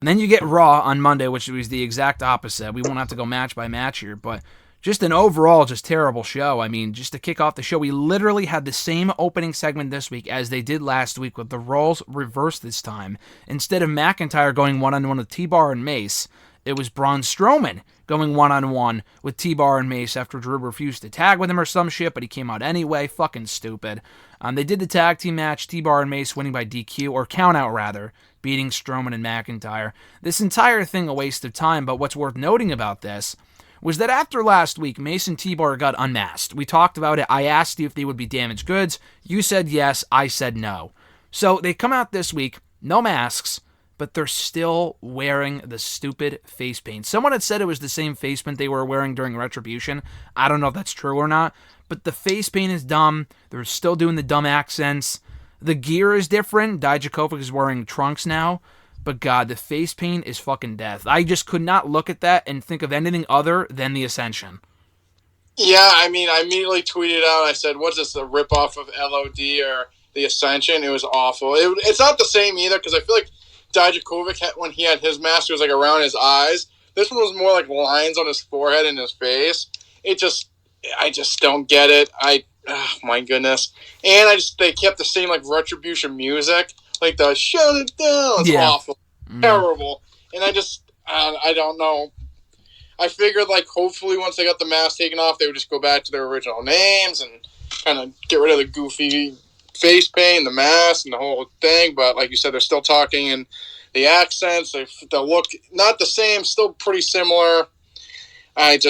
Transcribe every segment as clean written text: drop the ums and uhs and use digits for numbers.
And then you get Raw on Monday, which was the exact opposite. We won't have to go match by match here, but just an overall just terrible show. I mean, just to kick off the show, we literally had the same opening segment this week as they did last week, with the roles reversed this time. Instead of McIntyre going one-on-one with T-Bar and Mace, it was Braun Strowman going one-on-one with T-Bar and Mace after Drew refused to tag with him or some shit, but he came out anyway. Fucking stupid. They did the tag team match, T-Bar and Mace winning by DQ, or countout rather, beating Strowman and McIntyre. This entire thing a waste of time, but what's worth noting about this was that after last week, Mace and T-Bar got unmasked. We talked about it. I asked you if they would be damaged goods. You said yes. I said no. So they come out this week, no masks, but they're still wearing the stupid face paint. Someone had said it was the same face paint they were wearing during Retribution. I don't know if that's true or not, but the face paint is dumb. They're still doing the dumb accents. The gear is different. Dijakovic is wearing trunks now. But God, the face paint is fucking death. I just could not look at that and think of anything other than the Ascension. Yeah, I mean, I immediately tweeted out, I said, what's this, the ripoff of LOD or the Ascension? It was awful. It's not the same either, because I feel like Dijakovic, when he had his mask, it was like around his eyes. This one was more like lines on his forehead and his face. I just don't get it. Oh my goodness. And they kept the same like Retribution music, like the shut it down. It's awful. Terrible. And I don't know. I figured like hopefully once they got the mask taken off, they would just go back to their original names and kind of get rid of the goofy face paint, the mask, and the whole thing. But like you said, they're still talking in the accents. They look not the same, still pretty similar. And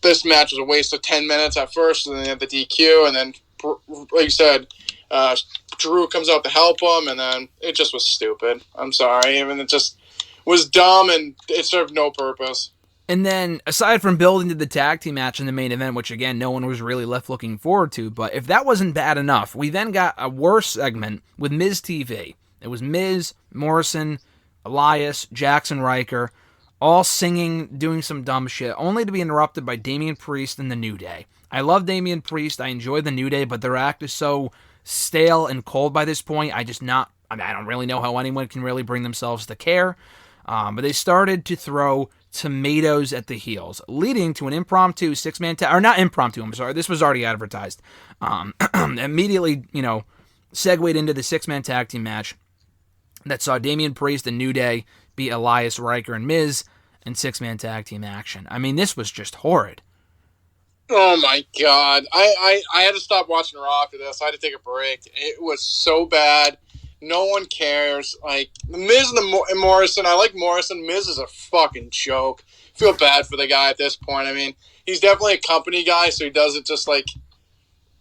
this match was a waste of 10 minutes at first, and then they had the DQ, and then, like you said, Drew comes out to help him, and then it just was stupid. I'm sorry. I mean, it just was dumb, and it served no purpose. And then, aside from building to the tag team match in the main event, which again, no one was really left looking forward to, but if that wasn't bad enough, we then got a worse segment with Miz TV. It was Miz, Morrison, Elias, Jackson Riker, all singing, doing some dumb shit, only to be interrupted by Damian Priest and the New Day. I love Damian Priest, I enjoy the New Day, but their act is so stale and cold by this point, I don't really know how anyone can really bring themselves to care. But they started to throw tomatoes at the heels, leading to an impromptu six-man tag, or not impromptu, I'm sorry, this was already advertised. Immediately, segued into the six-man tag team match that saw Damian Priest and New Day beat Elias, Riker, and Miz in six-man tag team action. I mean, this was just horrid. Oh my God. I had to stop watching Raw after this. I had to take a break. It was so bad. No one cares. Like, Miz and Morrison, I like Morrison. Miz is a fucking joke. I feel bad for the guy at this point. I mean, he's definitely a company guy, so he does it just like,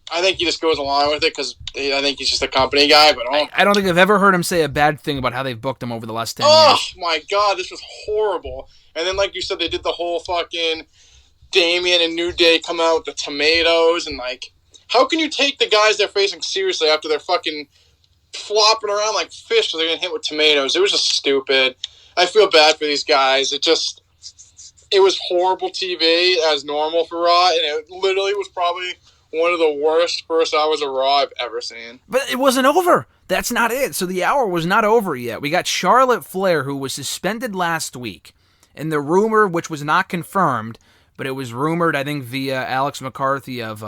I think he just goes along with it because I think he's just a company guy. But I don't think I've ever heard him say a bad thing about how they've booked him over the last 10 years. Oh my God, this was horrible. And then, like you said, they did the whole fucking Damian and New Day come out with the tomatoes. And, like, how can you take the guys they're facing seriously after they're fucking flopping around like fish so they're going to hit with tomatoes? It was just stupid. I feel bad for these guys. It was horrible TV as normal for Raw. And it literally was probably one of the worst first hours of Raw I've ever seen. But it wasn't over. That's not it. So the hour was not over yet. We got Charlotte Flair, who was suspended last week. And the rumor, which was not confirmed, but it was rumored, I think, via Alex McCarthy of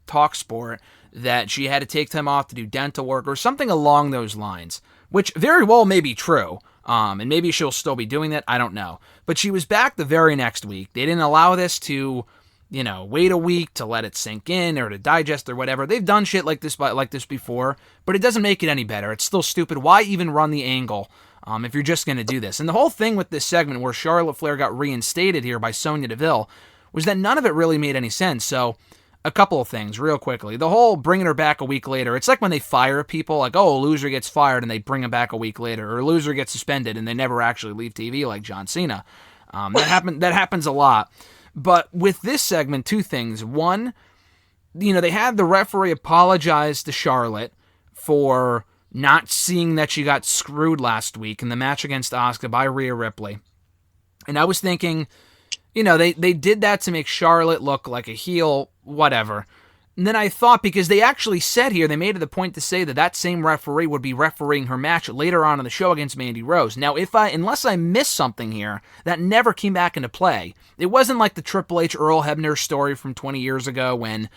TalkSport, that she had to take time off to do dental work or something along those lines, which very well may be true. And maybe she'll still be doing that. I don't know. But she was back the very next week. They didn't allow this to, wait a week to let it sink in or to digest or whatever. They've done shit like this before, but it doesn't make it any better. It's still stupid. Why even run the angle if you're just going to do this? And the whole thing with this segment where Charlotte Flair got reinstated here by Sonya Deville was that none of it really made any sense. So a couple of things real quickly. The whole bringing her back a week later, it's like when they fire people, like, oh, a loser gets fired and they bring him back a week later, or a loser gets suspended and they never actually leave TV like John Cena. That happens a lot. But with this segment, two things. One, they had the referee apologize to Charlotte for not seeing that she got screwed last week in the match against Asuka by Rhea Ripley. And I was thinking, they did that to make Charlotte look like a heel, whatever. And then I thought, because they actually said here, they made it the point to say that that same referee would be refereeing her match later on in the show against Mandy Rose. Now, unless I missed something here, that never came back into play. It wasn't like the Triple H Earl Hebner story from 20 years ago when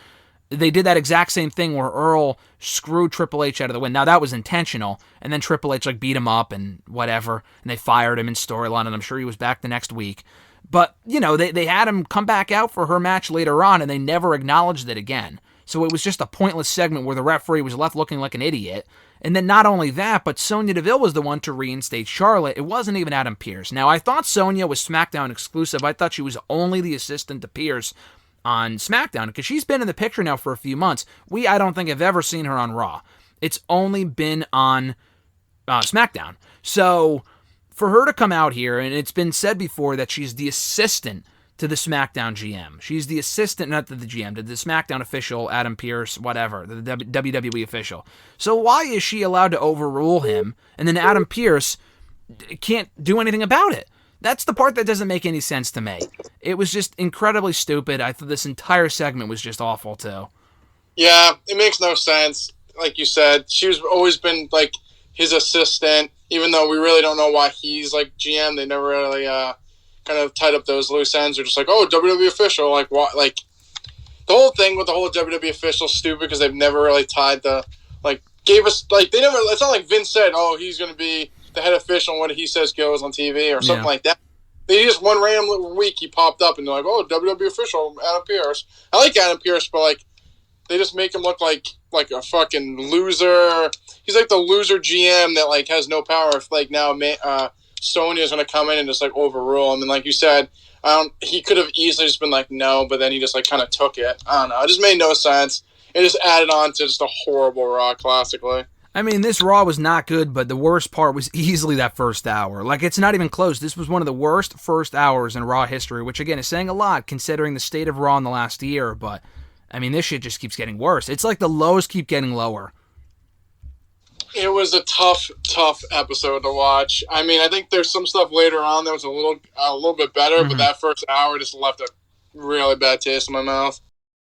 they did that exact same thing where Earl screwed Triple H out of the win. Now, that was intentional, and then Triple H beat him up and whatever, and they fired him in storyline, and I'm sure he was back the next week. But, they had him come back out for her match later on, and they never acknowledged it again. So it was just a pointless segment where the referee was left looking like an idiot. And then not only that, but Sonya Deville was the one to reinstate Charlotte. It wasn't even Adam Pearce. Now, I thought Sonya was SmackDown exclusive. I thought she was only the assistant to Pearce on SmackDown, because she's been in the picture now for a few months. I don't think I've ever seen her on Raw. It's only been on SmackDown. So for her to come out here, and it's been said before that she's the assistant to the SmackDown GM. She's the assistant, not to the GM, to the SmackDown official, Adam Pearce, whatever, the WWE official. So why is she allowed to overrule him, and then Adam Pearce can't do anything about it? That's the part that doesn't make any sense to me. It was just incredibly stupid. I thought this entire segment was just awful, too. Yeah, it makes no sense. Like you said, she's always been, his assistant, even though we really don't know why he's, GM. They never really, kind of tied up those loose ends. They're just WWE official. What? The whole thing with the whole WWE official is stupid because they've never really tied gave us, they never, it's not like Vince said, he's going to be the head official and what he says goes on TV or something like that. They just one random week he popped up and they're like, WWE official, Adam Pearce. I like Adam Pearce, but they just make him look like a fucking loser. He's like the loser GM that has no power. If now Sonya's going to come in and just overrule him, and like you said, he could have easily just been no, but then he just kind of took it. I don't know. It just made no sense. It just added on to just a horrible Raw, classically. I mean, this Raw was not good, but the worst part was easily that first hour. It's not even close. This was one of the worst first hours in Raw history, which, again, is saying a lot considering the state of Raw in the last year. But, I mean, this shit just keeps getting worse. It's like the lows keep getting lower. It was a tough episode to watch. I mean, I think there's some stuff later on that was a little bit better, but that first hour just left a really bad taste in my mouth.